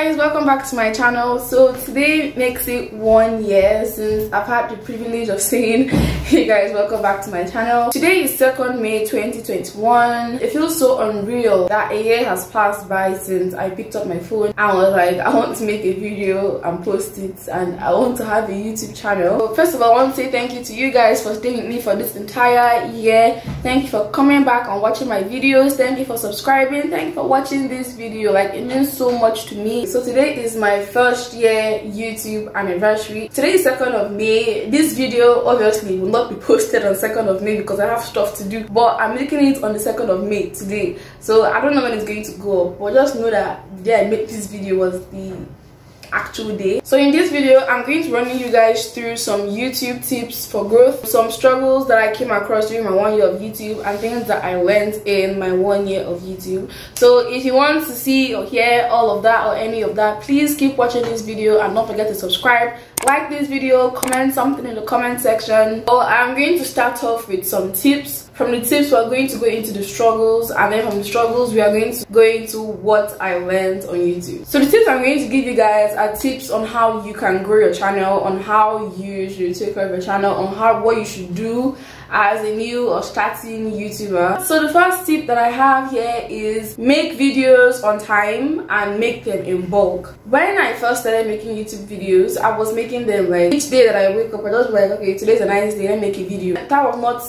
guys, welcome back to my channel. So today makes it 1 year since I've had the privilege of saying hey guys, welcome back to my channel. Today is 2nd May 2021. It feels so unreal that a year has passed by since I picked up my phone and was like, I want to make a video and post it, and I want to have a YouTube channel. So first of all, I want to say thank you to you guys for staying with me for this entire year. Thank you for coming back and watching my videos. Thank you for subscribing. Thank you for watching this video. Like, it means so much to me. So today is my first year YouTube anniversary. Today is 2nd of May. This video obviously will not be posted on 2nd of May because I have stuff to do, but I'm making it on the 2nd of May today. So I don't know when it's going to go up, but just know that the day I made this video was the actual day. So in this video, I'm going to run you guys through some YouTube tips for growth, some struggles that I came across during my 1 year of YouTube, and things that I learned in my 1 year of YouTube. So if you want to see or hear all of that or any of that, please keep watching this video and don't forget to subscribe, like this video, comment something in the comment section. So I'm going to start off with some tips. From the tips, we're going to go into the struggles, and then from the struggles, we are going to go into what I learned on YouTube. So the tips I'm going to give you guys are tips on how you can grow your channel, on how you should take care of your channel, on what you should do as a new or starting YouTuber. So the first tip that I have here is make videos on time and make them in bulk. When I first started making YouTube videos, I was making them like each day that I wake up, I just like, okay, today's a nice day, let me make a video. That was not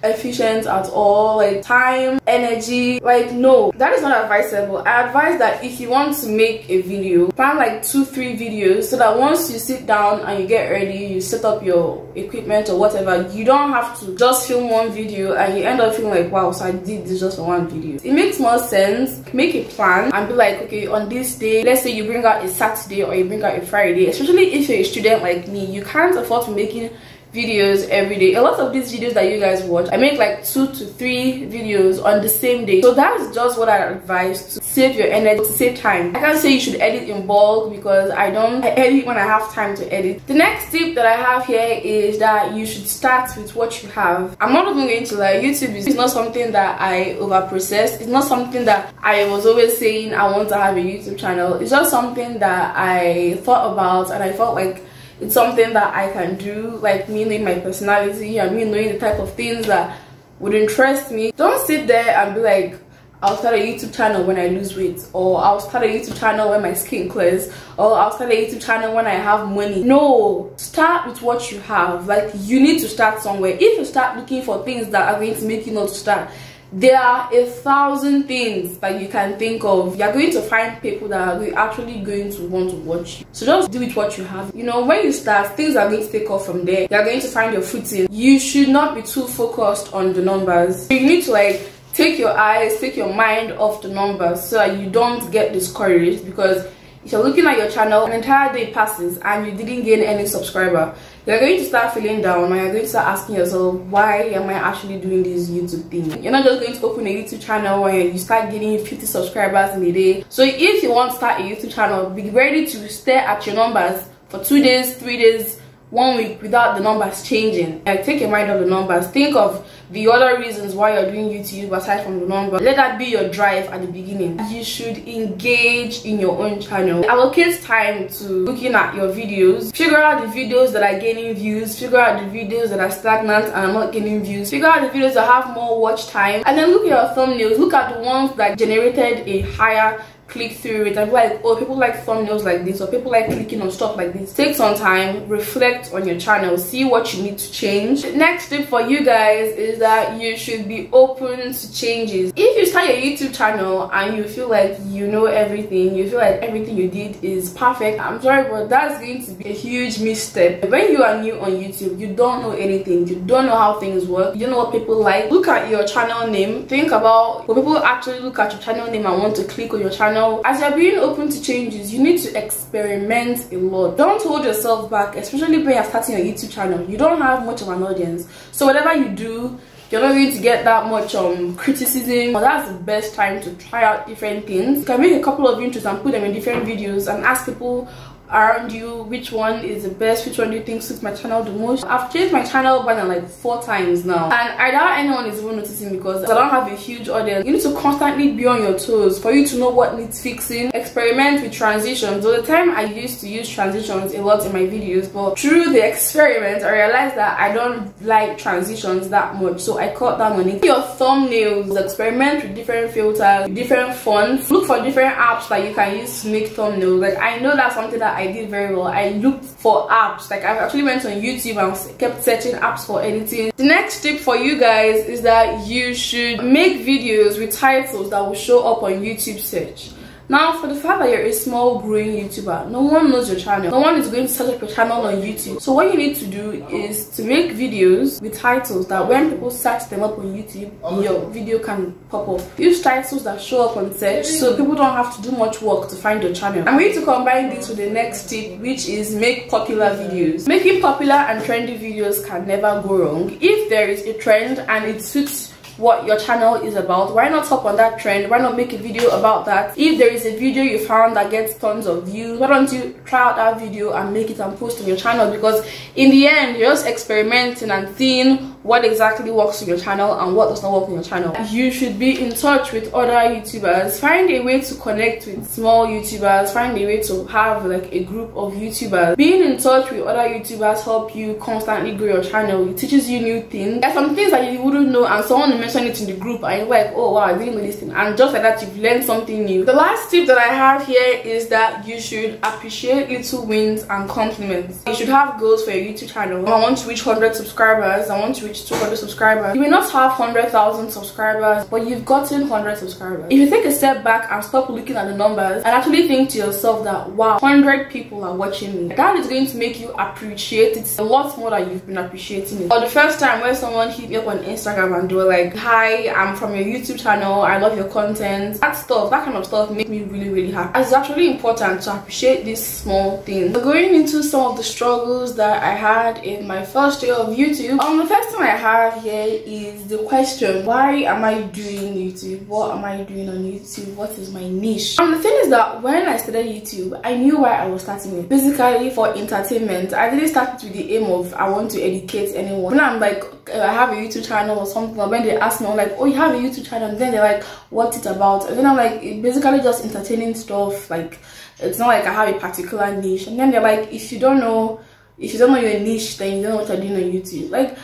efficient at all. Like, time, energy, like, no, that is not advisable. I advise that if you want to make a video, plan like 2-3 videos, so that once you sit down and you get ready, you set up your equipment or whatever, you don't have to just film one video and you end up feeling like, wow, so I did this just for one video. It makes more sense. Make a plan and be like, okay, on this day, let's say you bring out a Saturday or you bring out a Friday, especially if you're a student like me, you can't afford to making videos every day. A lot of these videos that you guys watch, I make like 2 to 3 videos on the same day. So that's just what I advise, to save your energy, to save time. I can't say you should edit in bulk because I edit when I have time to edit. The next tip that I have here is that you should start with what you have. I'm not even going to lie, YouTube is not something that I over process. It's not something that I was always saying I want to have a YouTube channel. It's just something that I thought about and I felt like it's something that I can do, like me knowing my personality and me knowing the type of things that would interest me. Don't sit there and be like, I'll start a YouTube channel when I lose weight, or I'll start a YouTube channel when my skin clears, or I'll start a YouTube channel when I have money. No, start with what you have. Like, you need to start somewhere. If you start looking for things that are going to make you not to start, there are 1,000 things that you can think of. You're going to find people that are actually going to want to watch you. So just do with what you have. You know, when you start, things are going to take off from there. You're going to find your footing. You should not be too focused on the numbers. You need to like take your eyes, take your mind off the numbers so that you don't get discouraged, because if you're looking at your channel, an entire day passes and you didn't gain any subscriber, you're going to start feeling down and you're going to start asking yourself, why am I actually doing this YouTube thing? You're not just going to open a YouTube channel where you start getting 50 subscribers in a day. So if you want to start a YouTube channel, be ready to stare at your numbers for 2 days, 3 days, 1 week without the numbers changing. Like, take your mind off the numbers. Think of the other reasons why you're doing YouTube aside from the number. Let that be your drive at the beginning. You should engage in your own channel. Allocate time to looking at your videos. Figure out the videos that are gaining views. Figure out the videos that are stagnant and are not gaining views. Figure out the videos that have more watch time. And then look at your thumbnails. Look at the ones that generated a higher click-through rate and be like, oh, people like thumbnails like this, or people like clicking on stuff like this. Take some time, reflect on your channel, see what you need to change. The next tip for you guys is that you should be open to changes. If you start your YouTube channel and you feel like you know everything, you feel like everything you did is perfect, I'm sorry, but that's going to be a huge misstep. When you are new on YouTube, you don't know anything, you don't know how things work, you don't know what people like. Look at your channel name, think about what people actually look at your channel name and want to click on your channel. As you're being open to changes, you need to experiment a lot. Don't hold yourself back, especially when you're starting your YouTube channel. You don't have much of an audience, so whatever you do, you're not going to get that much criticism. But that's the best time to try out different things. You can make a couple of intros and put them in different videos and ask people around you, which one is the best, which one do you think suits my channel the most. I've changed my channel by like 4 times now, and I doubt anyone is even noticing because I don't have a huge audience. You need to constantly be on your toes for you to know what needs fixing. Experiment with transitions. So the time I used to use transitions a lot in my videos, but through the experiment I realized that I don't like transitions that much, so I cut down on it. Your thumbnails, experiment with different filters, with different fonts, look for different apps that you can use to make thumbnails. Like, I know that's something that I did very well. I looked for apps. Like, I actually went on YouTube and kept searching apps for editing. The next tip for you guys is that you should make videos with titles that will show up on YouTube search. Now, for the fact that you're a small growing YouTuber, no one knows your channel. No one is going to search up your channel on YouTube. So what you need to do is to make videos with titles that when people search them up on YouTube, your video can pop up. Use titles that show up on search so people don't have to do much work to find your channel. I'm going to combine this with the next tip, which is make popular videos. Making popular and trendy videos can never go wrong. If there is a trend and it suits what your channel is about, why not hop on that trend? Why not make a video about that? If there is a video you found that gets tons of views, why don't you try out that video and make it and post on your channel? Because in the end, you're just experimenting and seeing what exactly works on your channel and what does not work on your channel. You should be in touch with other YouTubers. Find a way to connect with small YouTubers. Find a way to have like a group of YouTubers. Being in touch with other YouTubers help you constantly grow your channel. It teaches you new things. There are some things that you wouldn't know and someone will mention it in the group and you're like, oh wow, I didn't know this thing, and just like that you've learned something new. The last tip that I have here is that you should appreciate little wins and compliments. You should have goals for your YouTube channel. I want to reach 100 subscribers. I want to reach 200 subscribers. You may not have 100,000 subscribers, but you've gotten 100 subscribers. If you take a step back and stop looking at the numbers and actually think to yourself that wow, 100 people are watching me, that is going to make you appreciate it a lot more than you've been appreciating it. Or the first time when someone hit me up on Instagram and they were like, hi, I'm from your YouTube channel, I love your content. That kind of stuff makes me really happy. It's actually important to appreciate these small things. So going into some of the struggles that I had in my first year of YouTube, the first thing I have here is the question, why am I doing YouTube? What am I doing on YouTube? What is my niche? And the thing is that when I started YouTube, I knew why I was starting it. Basically for entertainment. I didn't start with the aim of I want to educate anyone. When I'm like, I have a YouTube channel or something, or when they ask me, I'm like, oh, you have a YouTube channel, and then they're like, what's it about? And then I'm like, it's basically just entertaining stuff. Like, it's not like I have a particular niche. And then they're like, if you don't know your niche, then you don't know what you're doing on YouTube. Like,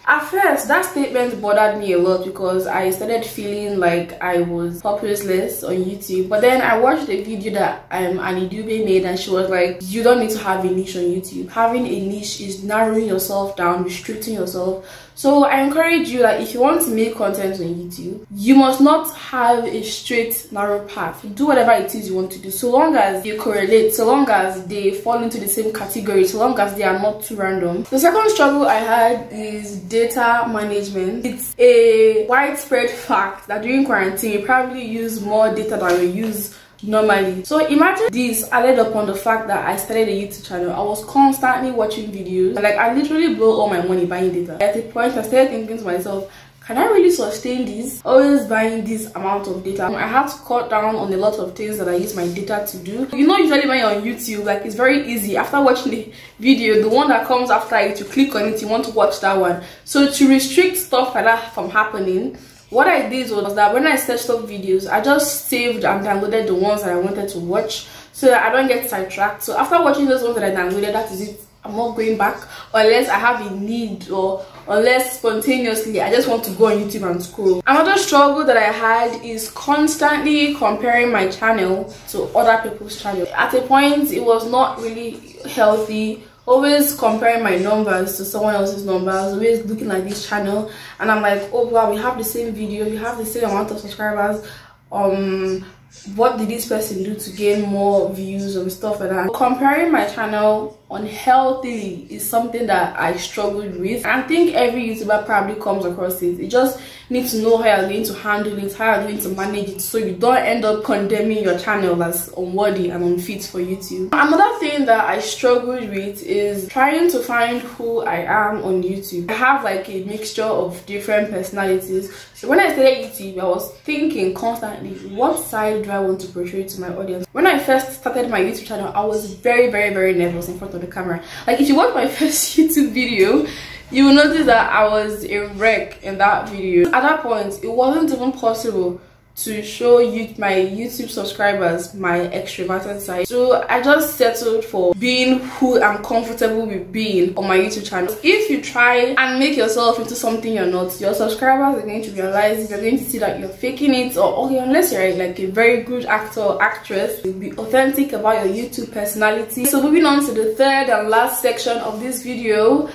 at first, that statement bothered me a lot because I started feeling like I was purposeless on YouTube. But then I watched a video that Annie Dube made, and she was like, you don't need to have a niche on YouTube. Having a niche is narrowing yourself down, restricting yourself. So I encourage you that if you want to make content on YouTube, you must not have a straight, narrow path. Do whatever it is you want to do, so long as you correlate, so long as they fall into the same category, so long as they are not too random. The second struggle I had is data management. It's a widespread fact that during quarantine, you probably use more data than you use normally. So imagine this added upon the fact that I started a YouTube channel. I was constantly watching videos. Like, I literally blow all my money buying data. At a point, I started thinking to myself, can I really sustain this? Always buying this amount of data. I had to cut down on a lot of things that I use my data to do. You know, usually when you're on YouTube, like, it's very easy. After watching the video, the one that comes after it, you click on it, you want to watch that one. So to restrict stuff like that from happening, what I did was that when I searched up videos, I just saved and downloaded the ones that I wanted to watch so that I don't get sidetracked. So after watching those ones that I downloaded, that is it. I'm not going back unless I have a need, or unless spontaneously I just want to go on YouTube and scroll. Another struggle that I had is constantly comparing my channel to other people's channels. At a point, it was not really healthy. Always comparing my numbers to someone else's numbers, always looking at this channel, and I'm like, oh wow, we have the same video, we have the same amount of subscribers. What did this person do to gain more views and stuff like that? Comparing my channel unhealthily is something that I struggled with. I think every YouTuber probably comes across it. You just need to know how you're going to handle it, how you're going to manage it, so you don't end up condemning your channel as unworthy and unfit for YouTube. Another thing that I struggled with is trying to find who I am on YouTube. I have like a mixture of different personalities. So when I started YouTube, I was thinking constantly, what side do I want to portray to my audience? When I first started my YouTube channel, I was very nervous in front of the camera. Like, if you watch my first YouTube video, you will notice that I was a wreck in that video. At that point, it wasn't even possible to show you my YouTube subscribers my extroverted side. So I just settled for being who I'm comfortable with being on my YouTube channel. If you try and make yourself into something you're not, your subscribers are going to realize, they're going to see that you're faking it, or okay, unless you're like a very good actor or actress, you'll be authentic about your YouTube personality. So moving on to the third and last section of this video,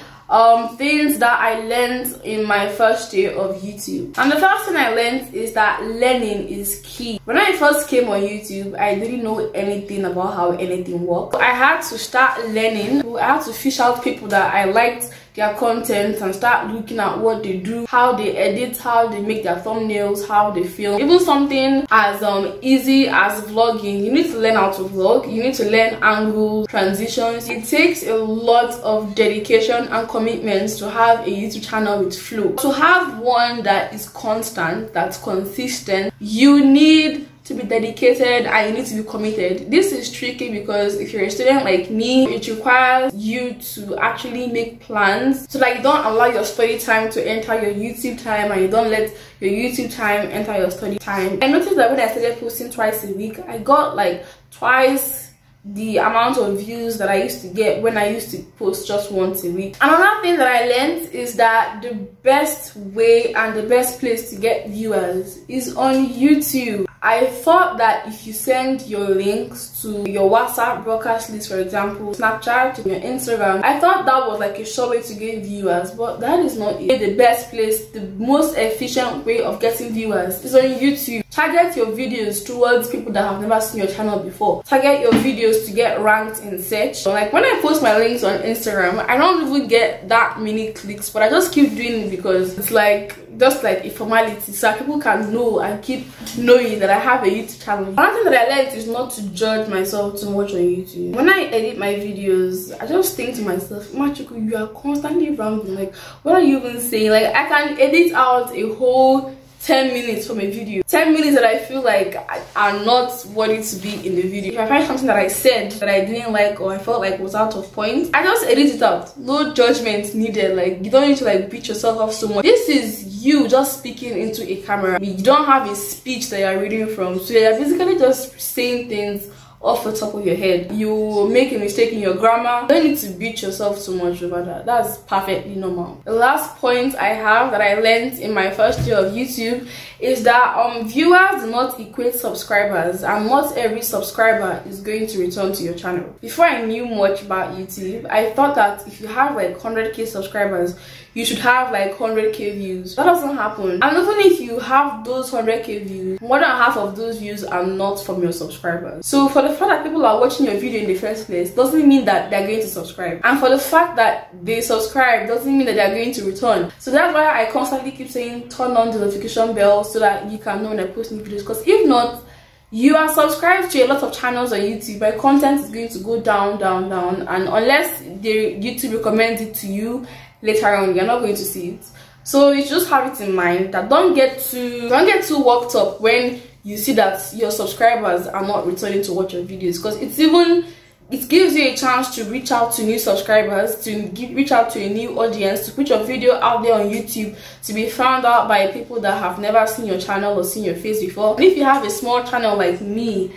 things that I learned in my first day of YouTube. And the first thing I learned is that learning is key. When I first came on YouTube, I didn't know anything about how anything worked. I had to start learning. I had to fish out people that I liked their content and start looking at what they do, how they edit, how they make their thumbnails, how they film. Even something as easy as vlogging, you need to learn how to vlog, you need to learn angles, transitions. It takes a lot of dedication and commitment to have a YouTube channel with flow. To have one that is constant, that's consistent, you need to be dedicated and you need to be committed. This is tricky because if you're a student like me, it requires you to actually make plans so that you don't allow your study time to enter your YouTube time and you don't let your YouTube time enter your study time. I noticed that when I started posting twice a week, I got like twice the amount of views that I used to get when I used to post just once a week. Another thing that I learned is that the best way and the best place to get viewers is on YouTube. I thought that if you send your links to your WhatsApp broadcast list, for example, Snapchat, your Instagram, I thought that was like a sure way to get viewers, but that is not it. The best place, the most efficient way of getting viewers is on YouTube. Target your videos towards people that have never seen your channel before. Target your videos to get ranked in search. So like when I post my links on Instagram, I don't even get that many clicks, but I just keep doing it because it's like just like a formality, so people can know and keep knowing that I have a YouTube channel. Another thing that I learned is not to judge myself too much on YouTube. When I edit my videos, I just think to myself, Machuku, you are constantly rambling. Like, what are you even saying? Like, I can edit out a whole 10 minutes from a video, 10 minutes that I feel like are not worthy to be in the video. If I find something that I said that I didn't like or I felt like was out of point, I just edit it out. No judgment needed. Like, you don't need to like beat yourself up so much. This is you just speaking into a camera. You don't have a speech that you're reading from, so you're basically just saying things off the top of your head. You make a mistake in your grammar, you don't need to beat yourself too much over that. That's perfectly normal. The last point I have that I learned in my first year of YouTube is that viewers do not equate subscribers, and not every subscriber is going to return to your channel. Before I knew much about YouTube, I thought that if you have like 100k subscribers, you should have like 100k views. That doesn't happen. And even if you have those 100k views, more than half of those views are not from your subscribers. So for the fact that people are watching your video in the first place doesn't mean that they're going to subscribe, and for the fact that they subscribe doesn't mean that they're going to return. So that's why I constantly keep saying turn on the notification bell so that you can know when I post new videos, because if not, you are subscribed to a lot of channels on YouTube, my content is going to go down, and unless YouTube recommends it to you later on, you're not going to see it. So you just have it in mind that don't get too worked up when you see that your subscribers are not returning to watch your videos, because it gives you a chance to reach out to new subscribers, to reach out to a new audience, to put your video out there on YouTube to be found out by people that have never seen your channel or seen your face before. And if you have a small channel like me,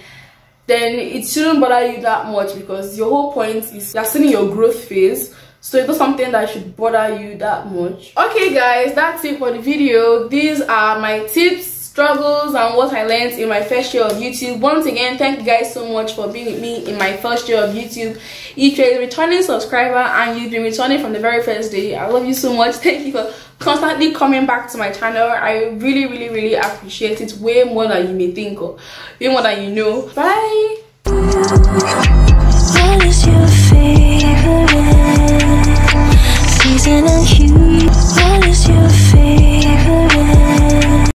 then it shouldn't bother you that much, because your whole point is you're still in your growth phase. So it's not something that should bother you that much. Okay guys, that's it for the video. These are my tips, struggles, and what I learned in my first year of YouTube. Once again, thank you guys so much for being with me in my first year of YouTube. If you're a returning subscriber and you've been returning from the very first day, I love you so much. Thank you for constantly coming back to my channel. I really appreciate it way more than you may think, or way more than you know. Bye.